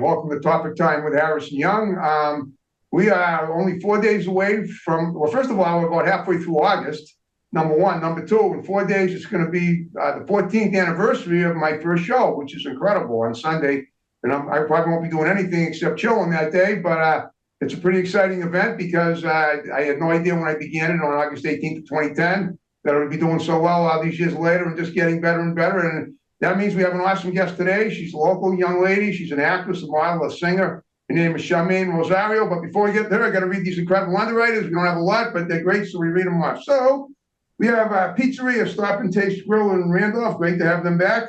and welcome to Topic Time with Harrison Young. We are only 4 days away from, well, first of all, we're about halfway through August, number one. Number two, in 4 days, it's going to be the 14th anniversary of my first show, which is incredible, on Sunday. And I probably won't be doing anything except chilling that day, but it's a pretty exciting event because I had no idea when I began it on August 18th of 2010 that I would be doing so well all these years later and just getting better and better. And that means we have an awesome guest today. She's a local young lady. She's an actress, a model, a singer. Her name is Shamayne Rosario. But before we get there, I got to read these incredible underwriters. We don't have a lot, but they're great, so we read them off. So we have Pizzeria Stop and Taste Grill in Randolph. Great to have them back.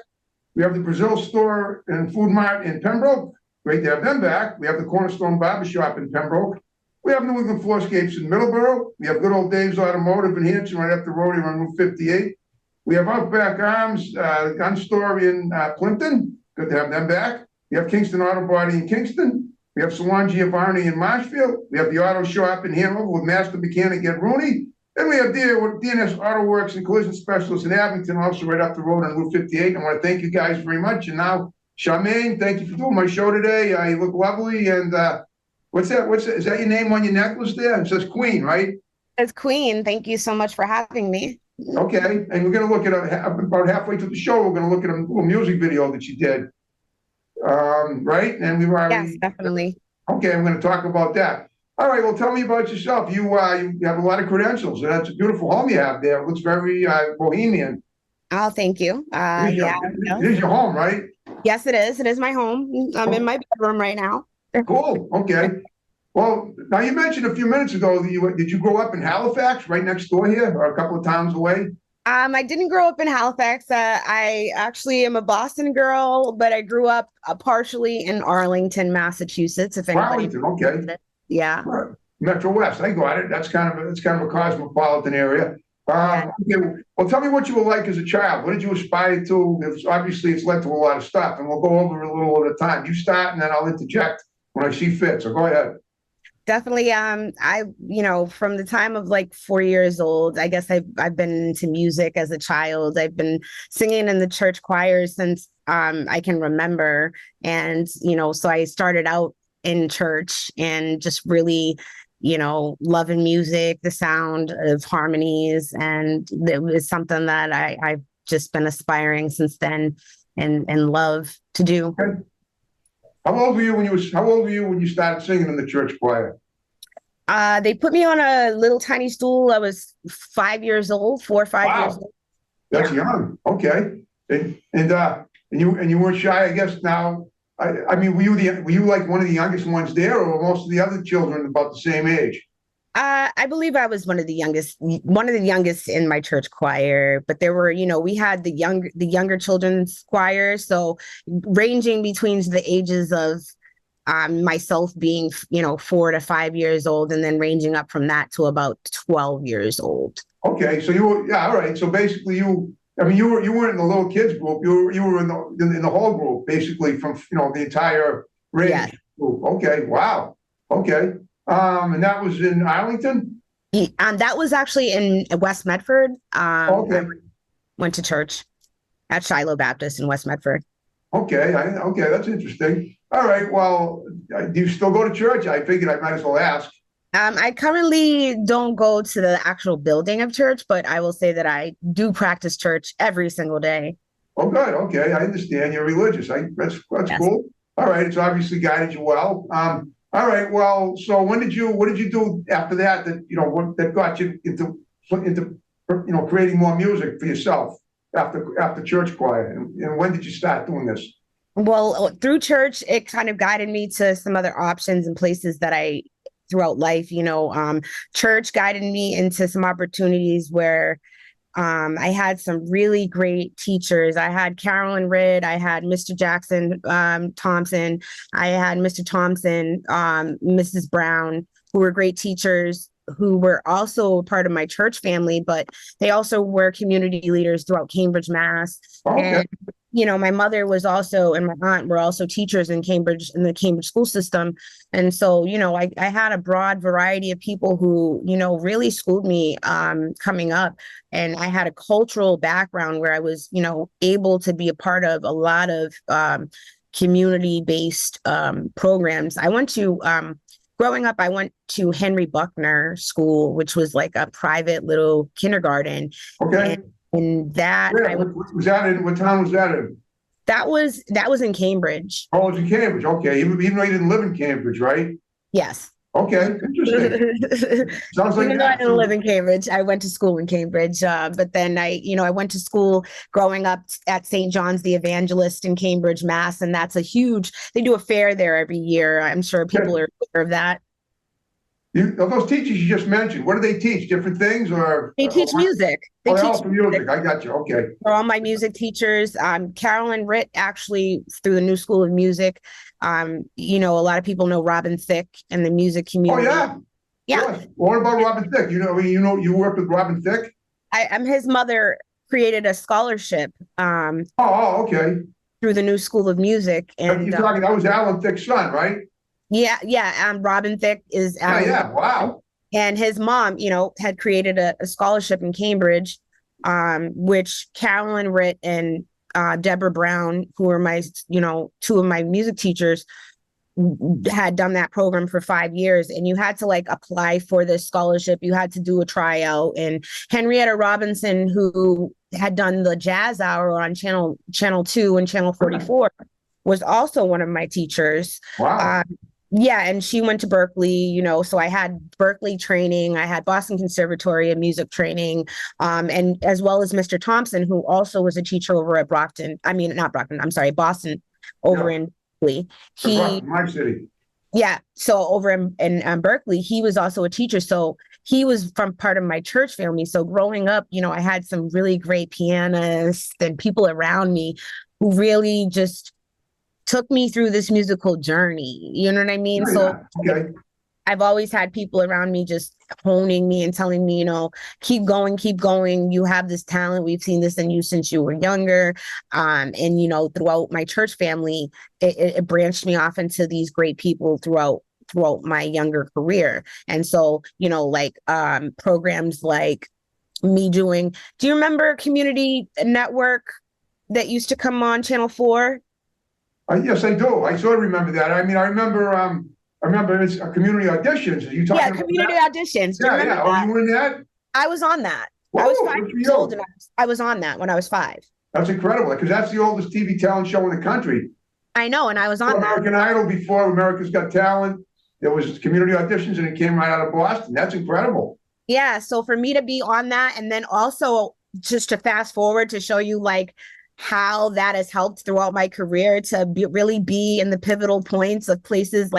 We have the Brazil Store and Food Mart in Pembroke. Great to have them back. We have the Cornerstone Barbershop in Pembroke. We have New England Floorscapes in Middleborough. We have Good Old Dave's Automotive in Hanson, right up the road here on Route 58. We have Outback Arms, gun store in Plimpton. Good to have them back. We have Kingston Auto Body in Kingston. We have Salon Giovanni in Marshfield. We have the Auto Shop in Hanover with Master Mechanic Ed Rooney. Then we have DNS Auto Works and Collision Specialists in Abington, also right up the road on Route 58. I want to thank you guys very much. And now, Shamayne, thank you for doing my show today. You look lovely. And what's that? Is that your name on your necklace there? It says Queen, right? It's Queen. Thank you so much for having me. Okay, and we're going to look at about halfway through the show. We're going to look at a little music video that you did, right? And we've already, yes, definitely. Okay, I'm going to talk about that. All right. Well, tell me about yourself. You have a lot of credentials, and that's a beautiful home you have there. It looks very bohemian. Oh, thank you. It is your home, right? Yes, it is. It is my home. I'm in my bedroom right now. Cool. Okay. Well, now you mentioned a few minutes ago that did you grow up in Halifax, right next door here, or a couple of towns away? I didn't grow up in Halifax. I actually am a Boston girl, but I grew up partially in Arlington, Massachusetts. If anybody, Arlington, okay, yeah, right. Metro West. I got it. That's kind of a cosmopolitan area. Yeah. Okay. Well, tell me what you were like as a child. What did you aspire to? Obviously, it's led to a lot of stuff, and we'll go over a little at a time. You start, and then I'll interject when I see fit. So go ahead. Definitely. From the time of like 4 years old, I guess I've been into music as a child. I've been singing in the church choir since I can remember. And, so I started out in church and just really, loving music, the sound of harmonies. And it was something that I've just been aspiring since then and love to do. Okay. How old were you when you started singing in the church choir? They put me on a little tiny stool. I was 5 years old, 4 or 5 years old. That's young. Okay. And you weren't shy, I guess. Now, I mean, were you like one of the youngest ones there, or were most of the other children about the same age? I believe I was one of the youngest in my church choir, but there were, we had the younger children's choir. So ranging between the ages of myself being, 4 to 5 years old, and then ranging up from that to about 12 years old. Okay. So all right. So basically you weren't in the little kids group. You were in the whole group, basically from, the entire range. Yes. Group. Okay. Wow. Okay. And that was in Arlington? That was actually in West Medford. Okay. I went to church at Shiloh Baptist in West Medford. Okay. Okay. That's interesting. All right. Well, do you still go to church? I figured I might as well ask. I currently don't go to the actual building of church, but I will say that I do practice church every single day. Oh, good. Okay. I understand. You're religious. That's yes. Cool. All right. It's obviously guided you well. All right. Well, so what did you do after that that got you into creating more music for yourself after church choir? And when did you start doing this? Well, through church, it kind of guided me to some other options and places that throughout life, church guided me into some opportunities where I had some really great teachers. I had Carolyn Ridd, I had Mr. Jackson Thompson, I had Mr. Thompson, Mrs. Brown, who were great teachers, who were also part of my church family, but they also were community leaders throughout Cambridge, Mass. Okay. And, my mother was also, and my aunt were also teachers in the Cambridge school system. And so, I had a broad variety of people who, really schooled me coming up. And I had a cultural background where I was, able to be a part of a lot of community-based programs. I went to growing up, I went to Henry Buckner School, which was like a private little kindergarten. Okay. And that Yeah, was that in, what town was that in? that was in Cambridge. Oh, it was in Cambridge. Okay. Even though you didn't live in Cambridge, right? Yes. Okay. Interesting. Sounds like Even though I that. didn't live in Cambridge, I went to school in Cambridge. But then I went to school growing up at St. John's the Evangelist in Cambridge, Mass. And that's they do a fair there every year. I'm sure people are aware of that. Those teachers you just mentioned, what do they teach? Different things or? They teach music. They teach music. I got you. Okay. For all my music teachers, Carolyn Ritt, actually through the New School of Music. A lot of people know Robin Thicke and the music community. Oh yeah. Yeah. Sure. What about Robin Thicke? You worked with Robin Thicke? I'm his mother created a scholarship. Okay. Through the New School of Music. And you're talking, that was Alan Thicke's son, right? Yeah. Robin Thicke is Yeah. Wow. And his mom, had created a scholarship in Cambridge, which Carolyn Ritt and Deborah Brown, who are my, two of my music teachers, had done that program for 5 years. And you had to apply for this scholarship. You had to do a tryout. And Henrietta Robinson, who had done the Jazz Hour on channel 2 and channel 44, was also one of my teachers. Wow. Yeah, and she went to Berkeley, so I had Berkeley training, I had Boston Conservatory of Music training, and as well as Mr. Thompson, who also was a teacher over at Boston over in Berkeley. My city. Yeah, so over in Berkeley, he was also a teacher. So he was from part of my church family. So growing up, I had some really great pianists and people around me who really just took me through this musical journey. You know what I mean? Yeah, so okay. I've always had people around me just honing me and telling me, keep going. You have this talent. We've seen this in you since you were younger. And throughout my church family, it branched me off into these great people throughout my younger career. And so, programs like me doing, do you remember Community Network that used to come on Channel 4? Yes, I do. I sort of remember that. I mean, I remember it's community auditions. Are you talking about community that? auditions. Do you remember that? Oh, you were in that? I was on that. Whoa, I was 5 years old, and I was on that when I was 5. That's incredible, because that's the oldest TV talent show in the country. I know, and I was on American Idol before America's Got Talent. There was community auditions, and it came right out of Boston. That's incredible. Yeah, so for me to be on that, and then also just to fast forward to show you how that has helped throughout my career to really be in the pivotal points of places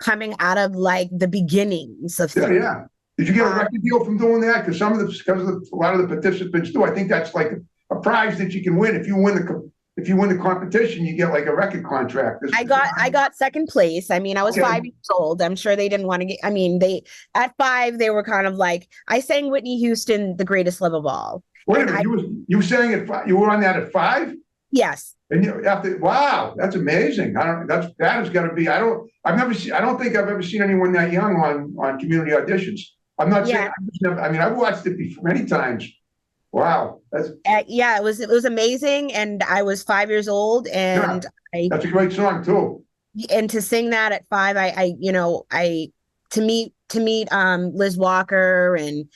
coming out of the beginnings of things. Yeah. Did you get a record deal from doing that? Because a lot of the participants do. I think that's like a prize that you can win. If you win the competition, you get a record contract. I got second place. I mean, I was 5 years old. I'm sure they didn't want to get. I mean, at 5 they were kind of I sang Whitney Houston, "The Greatest Love of All." Wait a minute, you sang at 5? You were on that at 5? Yes. And wow, that's amazing. That has got to be. I don't think I've ever seen anyone that young on community auditions. I'm not saying. I've watched it many times. Wow, that's it was amazing, and I was 5 years old, and that's a great song too. And to sing that at 5, to meet Liz Walker and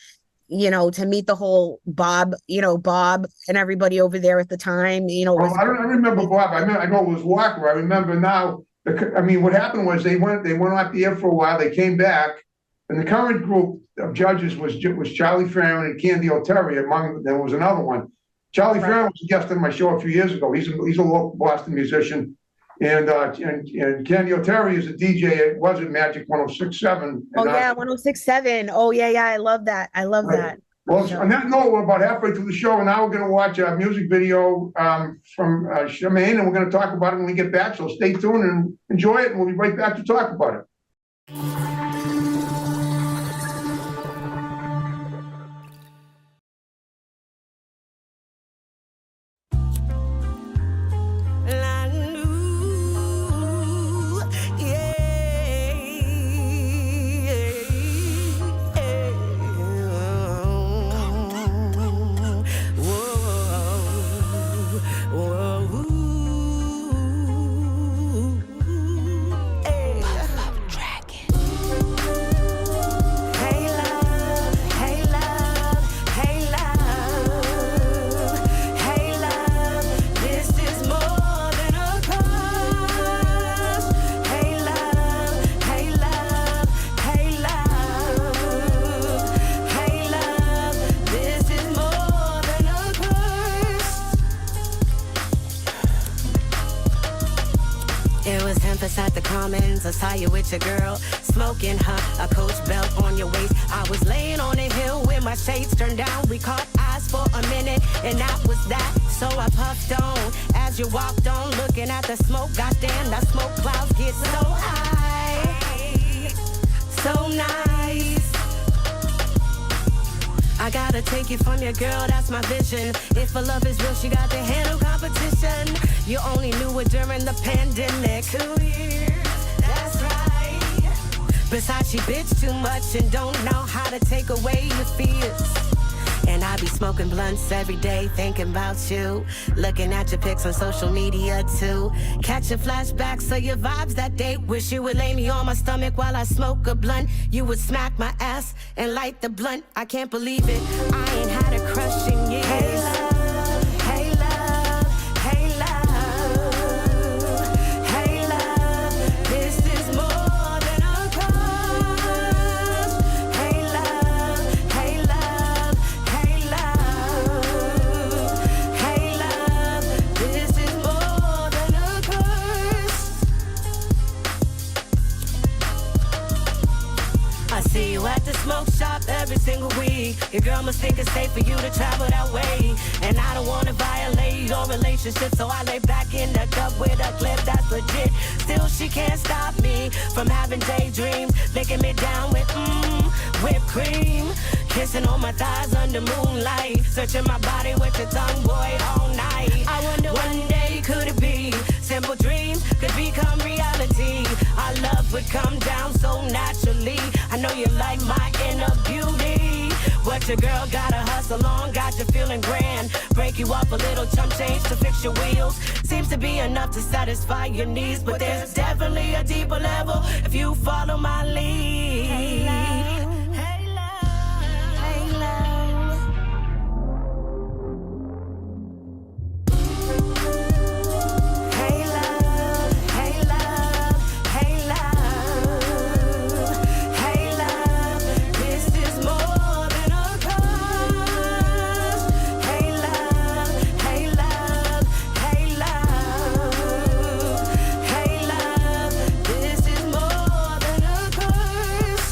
to meet the whole Bob and everybody over there at the time, I remember Bob. I know it was Walker. I remember now. What happened was they went off the air for a while. They came back, and the current group of judges was Charlie Farron and Candy O'Terry. There was another one. Charlie Farron was a guest on my show a few years ago. He's a local Boston musician. And Candy O'Terry is a DJ. It was at Magic 106.7. Oh yeah, 106.7. Oh yeah, I love that. I love that. Well, on that note, we're about halfway through the show, and now we're going to watch a music video from Shamayne, and we're going to talk about it when we get back. So stay tuned and enjoy it, and we'll be right back to talk about it. almonds. I saw you with your girl, smoking, huh? A Coach belt on your waist. I was laying on a hill with my shades turned down. We caught eyes for a minute, and that was that. So I puffed on as you walked on, looking at the smoke. Goddamn, that smoke clouds get so high, so nice. I gotta take it from your girl, that's my vision. If a love is real, she got to handle competition. You only knew it during the pandemic. 2 years, that's right. Besides, she bitch too much and don't know how to take away your fears. And I be smoking blunts every day, thinking about you. Looking at your pics on social media too. Catching flashbacks of your vibes that day. Wish you would lay me on my stomach while I smoke a blunt. You would smack my ass and light the blunt. I can't believe it, I ain't had a crush in years. Hey love, hey love, hey love, hey love. This is more than a crush. Hey love, hey love, hey love, hey love. This is more than a curse. I see you at the smoke shop every single week. Your girl must think it's safe for you to travel that way. And I don't wanna violate your relationship, so I lay back in the cup with a clip that's legit. Still, she can't stop me from having daydreams, licking me down with whipped cream, kissing on my thighs under moonlight, searching my body with your tongue, boy, all night. I wonder one day could it be simple dreams could become reality. Our love would come down so naturally. I know you like my inner beauty. What your girl gotta hustle on, got you feeling grand. Break you off a little chump change to fix your wheels. Seems to be enough to satisfy your needs, but there's definitely a deeper level if you follow my lead. Hey love, hey love, hey love. Hey love, hey love, hey love, hey love. This is more than a crush. Hey love, hey love, hey love, hey love. This is more than a curse.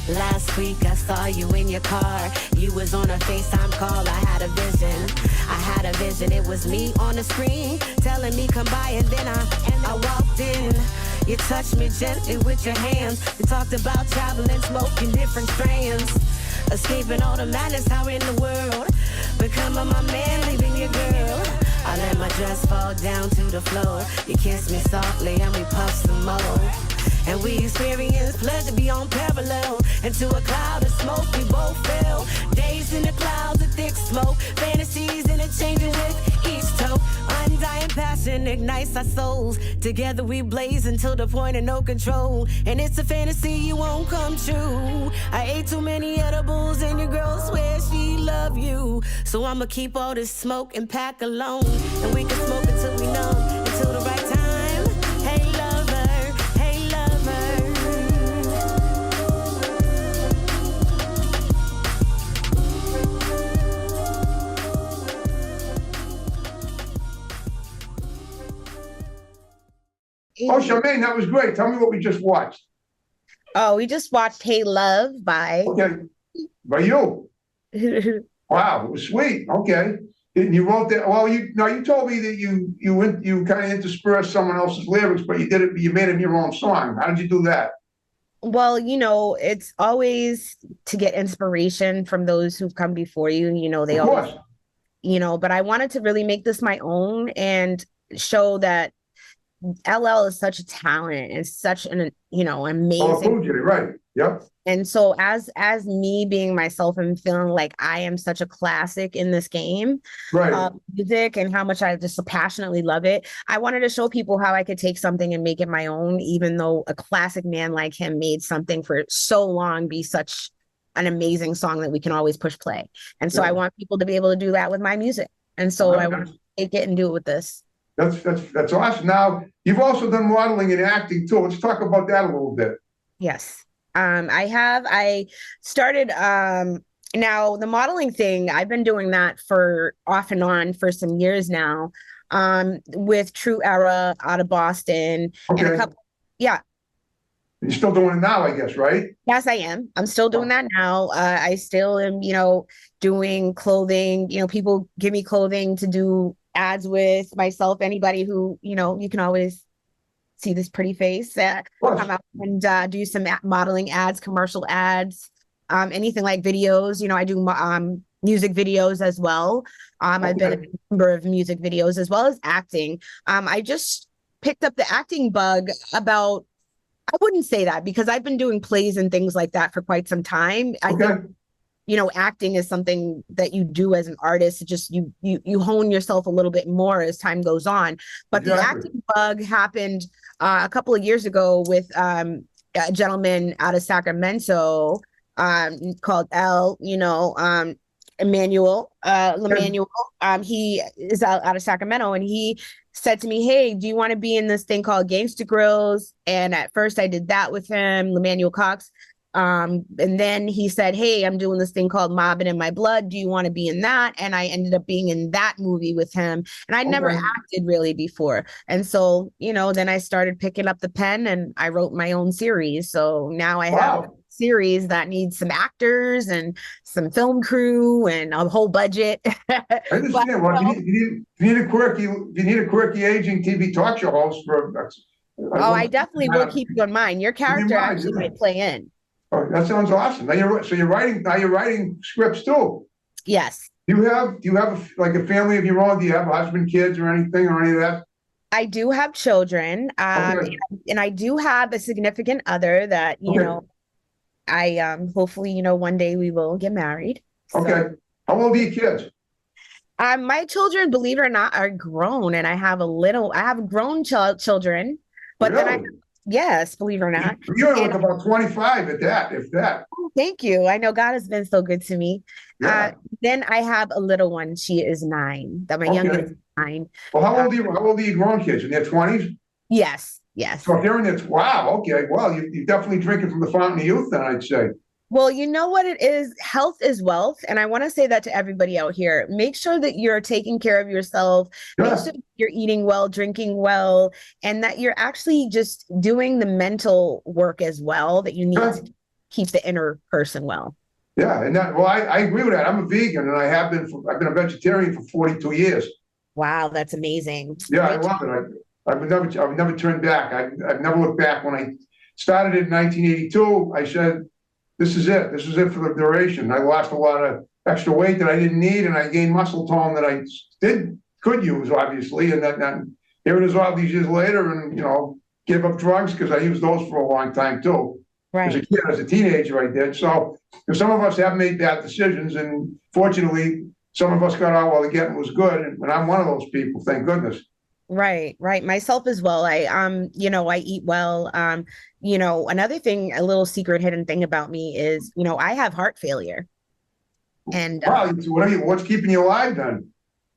Last week I saw you in your car. You was on a FaceTime call. I had a vision. It was me on the screen telling me come by, and then I walked in. You touched me gently with your hands. You talked about traveling, smoking different strands, escaping all the madness out in the world, becoming my man, leaving your girl. I let my dress fall down to the floor. You kissed me softly and we puffed some more. And we experienced pleasure beyond parallel. Into a cloud of smoke we both fell. Days in the clouds of thick smoke. Fantasies interchanging with each toe. Undying passion ignites our souls. Together we blaze until the point of no control. And it's a fantasy you won't come true. I ate too many edibles and your girl swears she love you. So I'ma keep all this smoke and pack alone. And we can smoke until we numb, until the right time. Hey lover, hey lover. Oh, Shamayne, that was great. Tell me what we just watched. Oh, we just watched Hey Love by Okay, by you. Wow, it was sweet. Okay, and you wrote that. Well, you told me that you kind of interspersed someone else's lyrics, but you did it. You made it your own song. How did you do that? Well, it's always to get inspiration from those who've come before you. They Of always, course. but I wanted to really make this my own and show that LL is such a talent and such an, Oh, amazing. Fuji, right? Yep. And so as me being myself and feeling like I am such a classic in this game Right. of music and how much I just so passionately love it, I wanted to show people how I could take something and make it my own, even though a classic man like him made something for so long be such an amazing song that we can always push play. And so Yeah. I want people to be able to do that with my music. And so I want to take it and do it with this. That's awesome. Now you've also done modeling and acting too. Let's talk about that a little bit. Yes. I started, now the modeling thing, I've been doing that for off and on for some years now. with True Era out of Boston, and a Okay. couple. Yeah. You're still doing it now, I guess, right? Yes, I am. I'm still doing that now. I still am, doing clothing. People give me clothing to do ads with myself. Anybody who, you can always see this pretty face Of course. come out and do some modeling ads, commercial ads, anything like videos. I do music videos as well. I've been in a number of music videos as well as acting. I just picked up the acting bug about, I wouldn't say that because I've been doing plays and things like that for quite some time. I think, acting is something that you do as an artist. It just you hone yourself a little bit more as time goes on. But the acting bug happened a couple of years ago with a gentleman out of Sacramento called Emmanuel Lemanuel. He is out of Sacramento, and he said to me, "Hey, do you want to be in this thing called Gangsta Grills?" And at first I did that with him, Lemanuel Cox. And then he said, "Hey, I'm doing this thing called Mobbing in My Blood. Do you want to be in that?" And I ended up being in that movie with him. And I never acted really before. And so, then I started picking up the pen and I wrote my own series. So now I have a series that needs some actors and some film crew and a whole budget. I understand. Well, you need a quirky aging TV talk show host for. I definitely will keep you in mind. Your character actually might play in. Oh, that sounds awesome. Now you're writing scripts too. Yes. Do you have like a family of your own? Do you have a husband, kids, or anything, or any of that? I do have children, and I do have a significant other that I hopefully one day we will get married. So. Okay. How old are your kids? My children, believe it or not, are grown, and I have grown children, but then yes, believe it or not. You're like about 25 at that, if that. Oh, thank you. I know God has been so good to me. Yeah. Then I have a little one. She is 9. That my youngest is 9. Well, how old are your grown kids? In their 20s? Yes. Yes. So if they're in their, wow, okay. Well, you're definitely drinking from the fountain of youth then, I'd say. Well, you know what it is? Health is wealth. And I want to say that to everybody out here. Make sure that you're taking care of yourself. Make sure that you're eating well, drinking well, and that you're actually just doing the mental work as well, that you need to keep the inner person well. Yeah. And I agree with that. I'm a vegan and I've been a vegetarian for 42 years. Wow. That's amazing. Yeah. I love it. I've never turned back. I've never looked back. When I started in 1982, I said, this is it. This is it for the duration. I lost a lot of extra weight that I didn't need, and I gained muscle tone that I could use, obviously. And then here it is all these years later, and gave up drugs because I used those for a long time too. Right. As a kid, as a teenager, I did. So some of us have made bad decisions, and fortunately, some of us got out while the getting was good. And I'm one of those people, thank goodness. Right. Myself as well. I eat well. Another thing, a little secret hidden thing about me is, I have heart failure. And wow, what's keeping you alive then?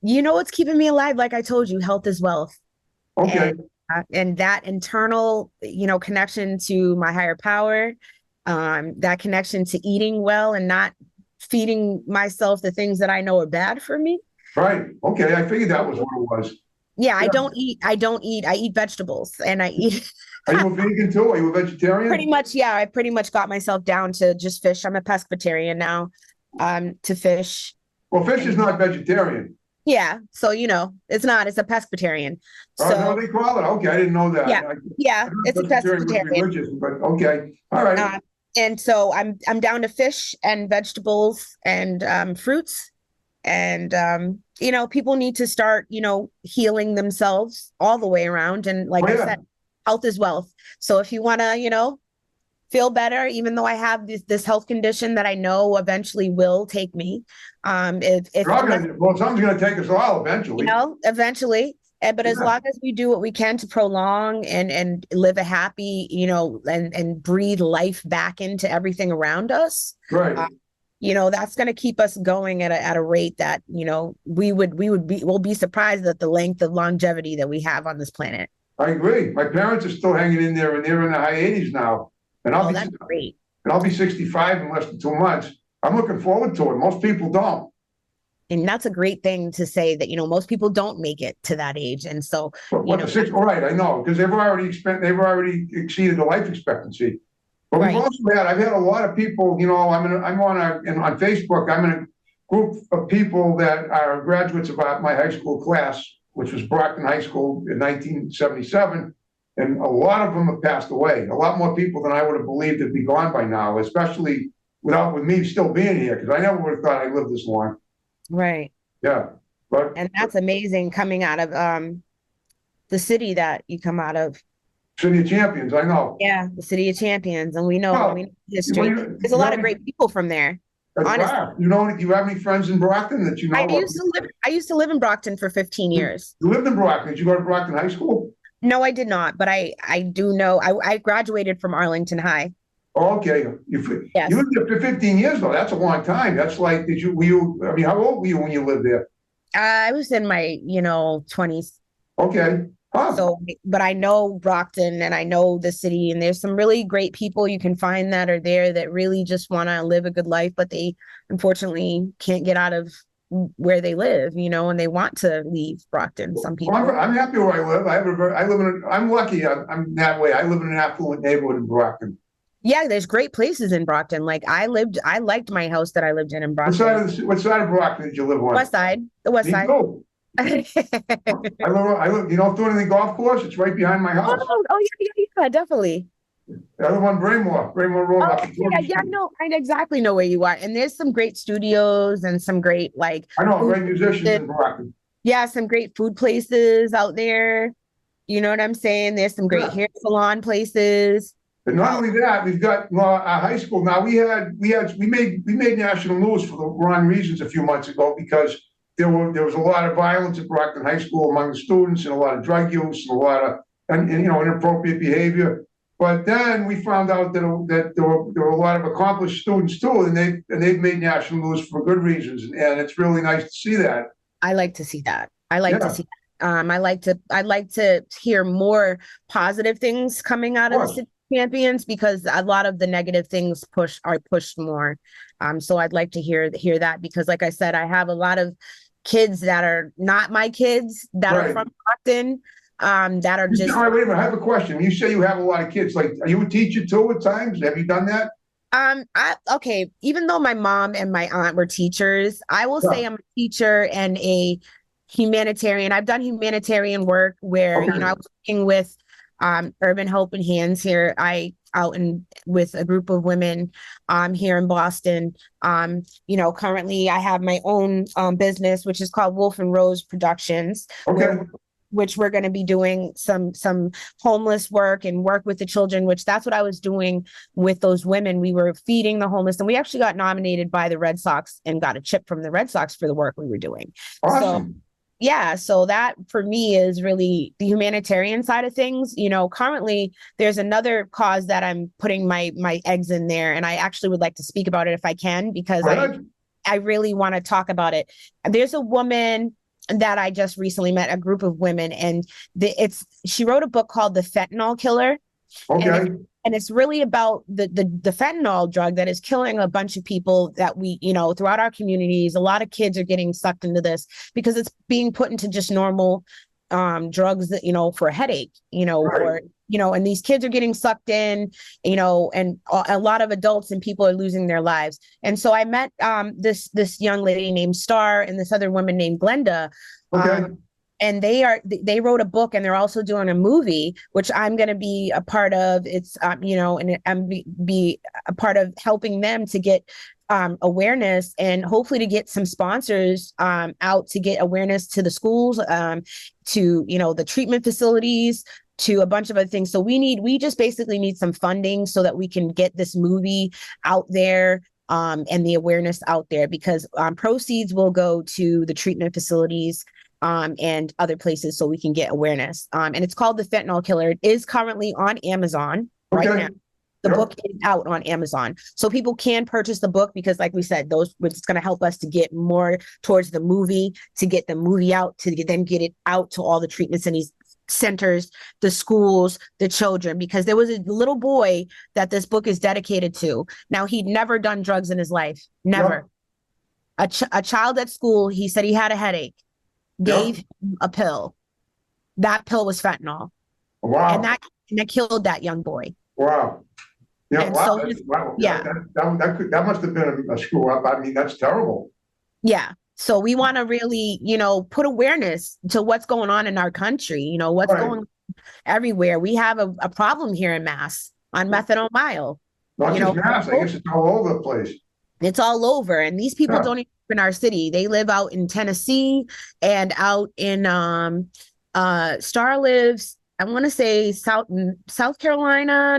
What's keeping me alive? Like I told you, health is wealth. Okay. And that internal, connection to my higher power, that connection to eating well and not feeding myself the things that I know are bad for me. Right. Okay. I figured that was what it was. Yeah, I don't eat. I eat vegetables and I eat. Are you a vegan too? Are you a vegetarian? Pretty much, yeah. I pretty much got myself down to just fish. I'm a pescatarian now, to fish. Well, fish is not vegetarian. Yeah, so it's not. It's a pescatarian. Oh, so no, they call it. Okay, I didn't know that. Yeah, it's a pescatarian. But okay, all right. And so I'm down to fish and vegetables and fruits. And, people need to start, healing themselves all the way around. And like I said, health is wealth. So if you want to, feel better, even though I have this health condition that I know eventually will take me. Something's going to take us all eventually. Eventually. But as long as we do what we can to prolong and live a happy, and breathe life back into everything around us. Right. That's going to keep us going at a rate that, we'll be surprised at the length of longevity that we have on this planet. I agree. My parents are still hanging in there and they're in the high 80s now. And that's great. And I'll be 65 in less than 2 months. I'm looking forward to it. Most people don't. And that's a great thing to say that, most people don't make it to that age. And so, What the six? All right, I know, because they've already exceeded the life expectancy. But we've right. also I've had a lot of people, on Facebook, I'm in a group of people that are graduates of my high school class, which was Brockton High School in 1977. And a lot of them have passed away. A lot more people than I would have believed would be gone by now, especially with me still being here, because I never would have thought I lived this long. Right. Yeah. And that's amazing coming out of the city that you come out of. City of Champions, I know. Yeah, the City of Champions. And we know, history. There's a lot of great people from there. Honestly. Do you have any friends in Brockton that you know? I used to live in Brockton for 15 years. You lived in Brockton. Did you go to Brockton High School? No, I did not, but I do know I graduated from Arlington High. Okay. Yes. You lived there for 15 years though. That's a long time. That's like, how old were you when you lived there? I was in my, 20s. Okay. Huh. So, but I know Brockton and I know the city, and there's some really great people you can find that are there that really just want to live a good life, but they unfortunately can't get out of where they live, and they want to leave Brockton. Some people. Well, I'm happy where I live. I'm lucky. I'm that way. I live in an affluent neighborhood in Brockton. Yeah, there's great places in Brockton. Like I liked my house that I lived in Brockton. What side of Brockton did you live on? West side. The west side. I live, Thornton Golf Course. It's right behind my house. Yeah, definitely. I live on Braymore Road. I know. I exactly know where you are. And there's some great studios and some great I know great musicians in Brockton. Yeah, some great food places out there. You know what I'm saying? There's some great hair salon places. And not only that, we've got our high school now. We made national news for the wrong reasons a few months ago because there was a lot of violence at Brockton High School among the students and a lot of drug use and a lot of inappropriate behavior. But then we found out that there were a lot of accomplished students too, and they've made national news for good reasons, and it's really nice to see that. I like to see that. I like to hear more positive things coming out of the City Champions, because a lot of the negative things are pushed more. So I'd like to hear that, because like I said, I have a lot of kids that are not my kids that are from Brockton, that are just. All right, wait a minute. I have a question. You say you have a lot of kids. Like, are you a teacher too at times? Have you done that? Okay. Even though my mom and my aunt were teachers, I will say I'm a teacher and a humanitarian. I've done humanitarian work where, I was working with Urban Hope and Hands here. With a group of women here in Boston. Currently I have my own business, which is called Wolf and Rose Productions. Which we're going to be doing some homeless work and work with the children, which that's what I was doing with those women. We were feeding the homeless, and we actually got nominated by the Red Sox and got a chip from the Red Sox for the work we were doing. Awesome. So that for me is really the humanitarian side of things. Currently there's another cause that I'm putting my eggs in there, and I actually would like to speak about it if I can, because I really want to talk about it. There's a woman that I just recently met, a group of women, and she wrote a book called The Fentanyl Killer. Okay. And it's really about the fentanyl drug that is killing a bunch of people that we, throughout our communities. A lot of kids are getting sucked into this because it's being put into just normal drugs that, for a headache, or, and these kids are getting sucked in, and a lot of adults and people are losing their lives. And so I met this young lady named Star and this other woman named Glenda. And they wrote a book, and they're also doing a movie, which I'm going to be a part of. It's, and I'm be a part of helping them to get awareness, and hopefully to get some sponsors out to get awareness to the schools, to, the treatment facilities, to a bunch of other things. So we just basically need some funding so that we can get this movie out there. And the awareness out there, because proceeds will go to the treatment facilities and other places, so we can get awareness. And it's called The Fentanyl Killer. It is currently on Amazon right now. The book is out on Amazon, so people can purchase the book, because like we said, it's going to help us to get more towards the movie, to get the movie out, to get it out to all the treatment centers, the schools, the children, because there was a little boy that this book is dedicated to. Now, he'd never done drugs in his life, never. A child at school, he said he had a headache, gave him a pill. That pill was fentanyl. Wow. And that killed that young boy. Wow. Yeah, And wow. so Wow. yeah. That must have been a screw up. I mean, that's terrible. Yeah. So we want to really, put awareness to what's going on in our country, what's Right. going on everywhere. We have a problem here in Mass on methadone mile. Not just Mass, I guess it's all over the place. It's all over. And these people Yeah. don't even live in our city. They live out in Tennessee and out in Star lives, I want to say South Carolina,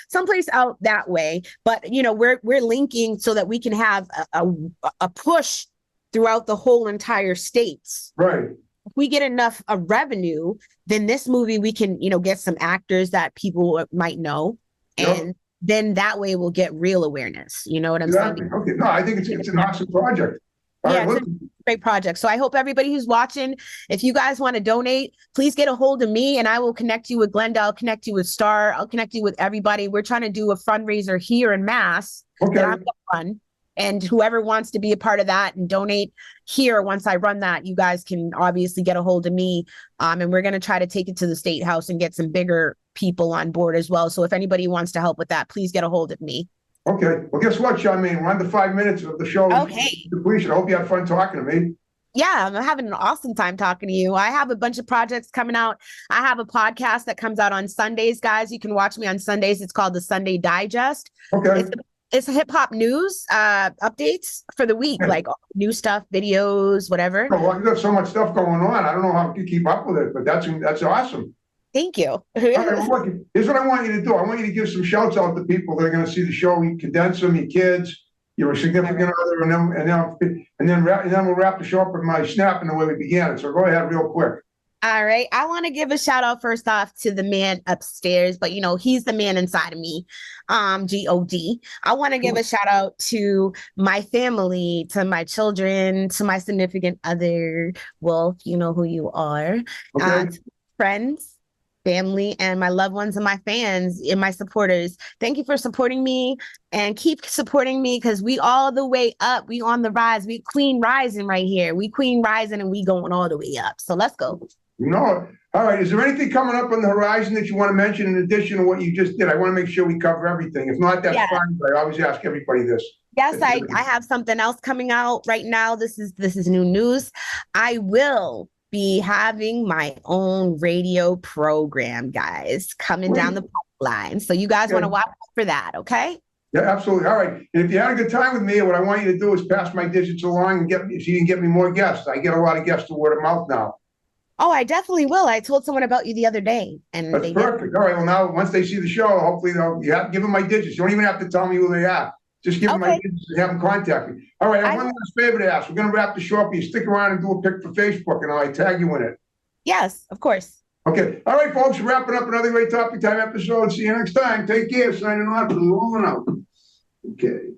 someplace out that way. But we're linking so that we can have a push throughout the whole entire states. Right. If we get enough revenue, then this movie we can get some actors that people might know, and then that way we'll get real awareness. You know what I'm saying? Okay. No, I think it's an awesome project. Yeah, it's a great project. So I hope everybody who's watching, if you guys want to donate, please get a hold of me and I will connect you with Glenda. I'll connect you with Star. I'll connect you with everybody. We're trying to do a fundraiser here in Mass that I'm going to run. And whoever wants to be a part of that and donate here, once I run that, you guys can obviously get a hold of me. And we're going to try to take it to the State House and get some bigger people on board as well. So if anybody wants to help with that, please get a hold of me. Okay. Well, guess what, Shamayne? We're under 5 minutes of the show. Okay. Completion. I hope you had fun talking to me. Yeah, I'm having an awesome time talking to you. I have a bunch of projects coming out. I have a podcast that comes out on Sundays, guys. You can watch me on Sundays. It's called the Sunday Digest. Okay. It's hip hop news updates for the week, like new stuff, videos, whatever. Oh, well, you got so much stuff going on. I don't know how you keep up with it, but that's awesome. Thank you. All right, well, look, here's what I want you to do. I want you to give some shouts out to people that are going to see the show. You condense them, your kids, your significant other, and then we'll wrap the show up with my snap in the way we began it. So go ahead, real quick. All right. I want to give a shout out first off to the man upstairs, but he's the man inside of me. G-O-D. I want to give a shout out to my family, to my children, to my significant other. Well, you know who you are. Okay. To friends, family, and my loved ones and my fans and my supporters. Thank you for supporting me and keep supporting me because we all the way up. We on the rise. We queen rising right here. We queen rising and we going all the way up. So let's go. All right. Is there anything coming up on the horizon that you want to mention in addition to what you just did? I want to make sure we cover everything. If not, that's fine. But I always ask everybody this. Yes, I have something else coming out right now. This is new news. I will be having my own radio program, guys, coming down the pipeline. So you guys want to watch for that, okay? Yeah, absolutely. All right. And if you had a good time with me, what I want you to do is pass my digits along and if you can get me more guests. I get a lot of guests to word of mouth now. Oh, I definitely will. I told someone about you the other day. And that's perfect. All right. Well, now, once they see the show, hopefully give them my digits. You don't even have to tell me who they are. Just give them my digits and have them contact me. All right. I have one last favor to ask. We're going to wrap the show up. You stick around and do a pic for Facebook, and I'll tag you in it. Yes, of course. Okay. All right, folks. Wrapping up another great Topic Time episode. See you next time. Take care. Signing off for the long one out. Okay.